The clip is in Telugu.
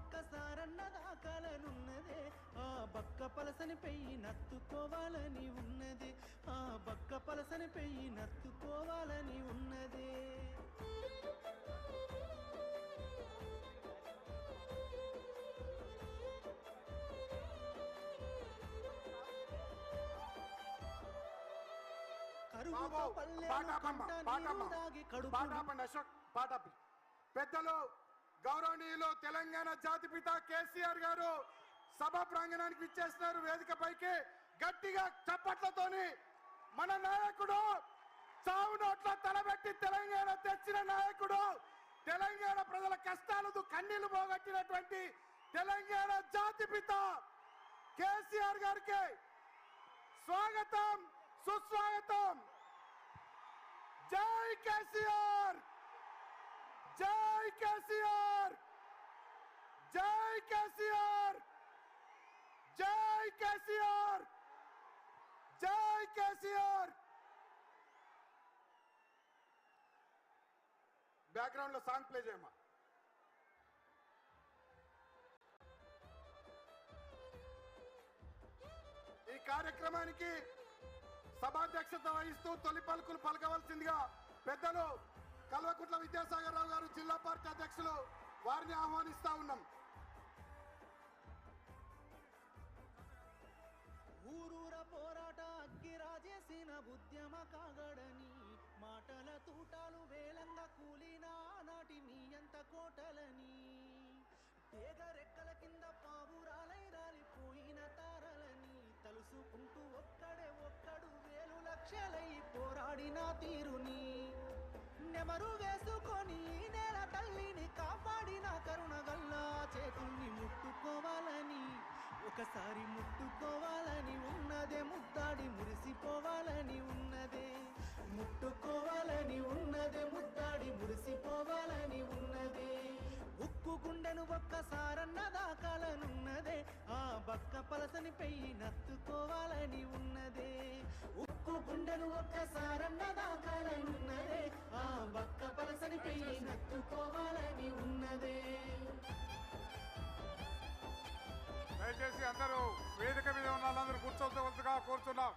ఒక్కసారన్నదా కలనున్నదే ఆ బక్క పలసని పెయ్యి నత్తుకోవాలని ఉన్నదే ఆ బక్క పలసని పెయ్యి నత్తుకోవాలని ఉన్నదే పెద్దలు గౌరవనీయులు తెలంగాణ జాతిపిత కేసీఆర్ గారు సభ ప్రాంగణానికి విచ్చేస్తున్నారు. వేదికపైకి గట్టిగా చప్పట్లతోని మన నాయకుడు చావు నోట్ల తలబెట్టి తెలంగాణ తెచ్చిన నాయకుడు, తెలంగాణ ప్రజల కష్టాలకు కన్నీళ్లు పోగొట్టినటువంటి తెలంగాణ జాతిపిత కేసీఆర్ గారికి స్వాగతం సుస్వాగతం. జై కేసీఆర్, జై కేసీఆర్, జై కేసీఆర్, జై కేసీఆర్, జై కేసీఆర్. బ్యాక్గ్రౌండ్ లో సాంగ్ ప్లే చేయమ్మా. ఈ కార్యక్రమానికి సభాధ్యక్షత వహిస్తూ తొలి పలుకులు పలకవలసిందిగా పెద్దలు కల్వకుంట్ల విద్యాసాగర్ రావు గారు జిల్లా పార్టీ అధ్యక్షులు వారిని ఆహ్వానిస్తా ఉన్నాం. ఊరూర పోరాట అగ్గి రాజేసిన ఉద్యమ కాగడని మాటల తూటాలు వేలంగా కూలినా నాటి మీ అంత కోటలని తీగరెక్కల కింద పావురాలై రాలిపోయిన తారలని తలుసుకుంటూ ఒక్కడు వేలు లక్షలై పోరాడిన తీరుని నెమరు వేసుకొని నేల తల్లిని కాపాడిన కరుణగల్లా చేతుల్ని ముట్టుకోవాలని ఒకసారి ముట్టుకోవాలని ఉన్నదే ముద్దాడి మురిసిపోవాలని ఉన్నదే ముట్టుకోవాలని ఉన్నదే ముద్దాడి మురిసిపోవాలని ఉన్నదే ఉక్కు గుండెను ఒక్కసారన్నదా కలనున్నదే ఆ బక్క పలసని పెయ్యి నత్తుకోవాలని ఉన్నదే ఉక్కు గుండెను ఒక్కసారన్నదా కలనున్నదే ఆ బక్క పలసని పెయ్యి నత్తుకోవాలని ఉన్నదే. దయచేసి అందరూ వేదిక మీద ఉన్న వాళ్ళందరూ కూర్చోవలసిగా కోరుతున్నాం.